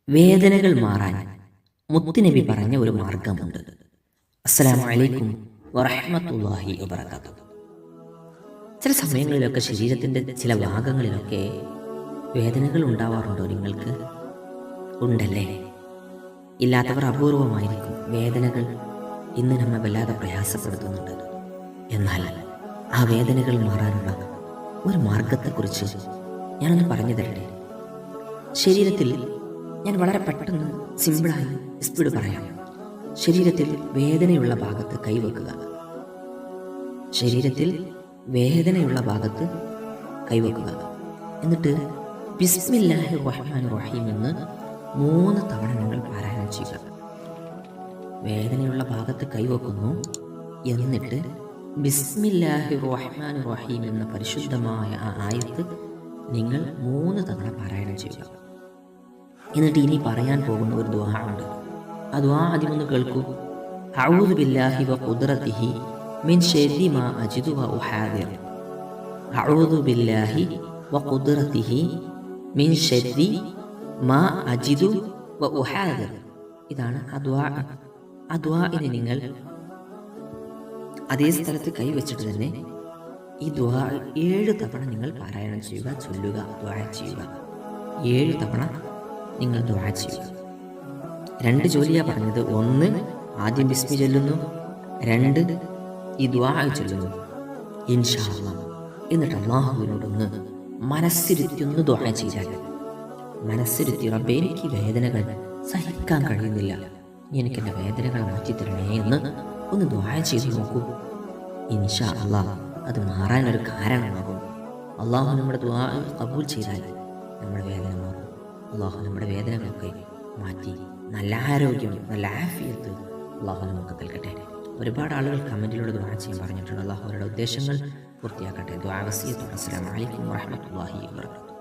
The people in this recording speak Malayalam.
വേദനകൾ മാറാൻ മുത്തുനബി പറഞ്ഞ ഒരു മാർഗമുണ്ട്. അസ്സലാമു അലൈക്കും വറഹ്മത്തുള്ളാഹി വബറകാതുഹു. ചില സമയങ്ങളിലൊക്കെ ശരീരത്തിൻ്റെ ചില ഭാഗങ്ങളിലൊക്കെ വേദനകൾ ഉണ്ടാവാറുണ്ടോ നിങ്ങൾക്ക്? ഉണ്ടല്ലേ? ഇല്ലാത്തവർ അപൂർവമായിരിക്കും. വേദനകൾ ഇന്ന് നമ്മെ വല്ലാതെ പ്രയാസപ്പെടുത്തുന്നുണ്ട്. എന്നാൽ ആ വേദനകൾ മാറാനുള്ള ഒരു മാർഗത്തെക്കുറിച്ച് ഞാനൊന്ന് പറഞ്ഞു തരട്ടെ. ശരീരത്തിൽ ഞാൻ വളരെ പെട്ടെന്ന് സിമ്പിളായി സ്പീഡ് പറയാം. ശരീരത്തിൽ വേദനയുള്ള ഭാഗത്ത് കൈവെക്കുക. ശരീരത്തിൽ വേദനയുള്ള ഭാഗത്ത് കൈവെക്കുക. എന്നിട്ട് ബിസ്മില്ലാഹിർ റഹ്മാനിർ റഹീം എന്ന് 3 തവണ നിങ്ങൾ പാരായണം ചെയ്യുക. വേദനയുള്ള ഭാഗത്ത് കൈവെക്കുന്നു. എന്നിട്ട് ബിസ്മില്ലാഹിർ റഹ്മാനിർ റഹീം എന്ന പരിശുദ്ധമായ ആ ആയത്ത് നിങ്ങൾ 3 തവണ പാരായണം ചെയ്യുക. എന്നിട്ട് ഇനി പറയാൻ പോകുന്ന ഒരു ദുആ ഉണ്ട്. ആ ദുആ ആദ്യം ഒന്ന് കേൾക്കൂ. അഊദു ബില്ലാഹി വ ഖുദ്റതിഹി മിൻ ശർരി മാ അജിദു വ ഉഹാദിർ. അഊദു ബില്ലാഹി വ ഖുദ്റതിഹി മിൻ ശർരി മാ അജിദു വ ഉഹാദിർ. ഇതാണ് ആ ദുആ. ആ ദുആഇനെ നിങ്ങൾ അതേ സ്ഥലത്ത് കൈവച്ചിട്ട് തന്നെ ഈ ദുആ 7 തവണ നിങ്ങൾ പാരായണം ചെയ്യുക, ചൊല്ലുക, ദുആ ചെയ്യുക. 7 തവണ നിങ്ങൾ ദുആ ചെയ്യുക. 2 ജോലിയാണ് പറഞ്ഞത്. 1 ആദ്യം ബിസ്മി ചൊല്ലുന്നു, 2 ഈ ദുആ ചൊല്ലുന്നു ഇൻഷാ അല്ലാഹ്. എന്നിട്ട് അല്ലാഹുവിനോടൊന്ന് മനസ്സിരുത്തിയൊന്ന് ദുആ ചെയ്താൽ, മനസ്സിരുത്തി റബ്ബേ എനിക്ക് വേദനകൾ സഹിക്കാൻ കഴിയുന്നില്ല, എനിക്ക് എൻ്റെ വേദനകൾ മാറ്റിത്തരണേ എന്ന് ഒന്ന് ദുആ ചെയ്ത് നോക്കൂ. ഇൻഷാ അല്ലാഹ് അത് മാറാനൊരു കാരണമാകും. അല്ലാഹു നമ്മുടെ ദുആ ഖബൂൽ ചെയ്താൽ നമ്മുടെ വേദന മാറും. അല്ലാഹു നമ്മുടെ വേദനകളൊക്കെ മാറ്റി നല്ല ആരോഗ്യം, നല്ല ആഫിയത്ത് അല്ലാഹു നമുക്ക് നൽകട്ടെ. ഒരുപാട് ആളുകൾ കമൻറ്റിലൂടെ ദുആ ചെയ്യാൻ പറഞ്ഞിട്ടുണ്ട്. അല്ലാഹു അവരുടെ ഉദ്ദേശങ്ങൾ പൂർത്തിയാക്കട്ടെ. ദുആ വസിയത്തോടെ. അസ്സലാമു അലൈക്കും വറഹ്മത്തുള്ളാഹി വബറകാതുഹു.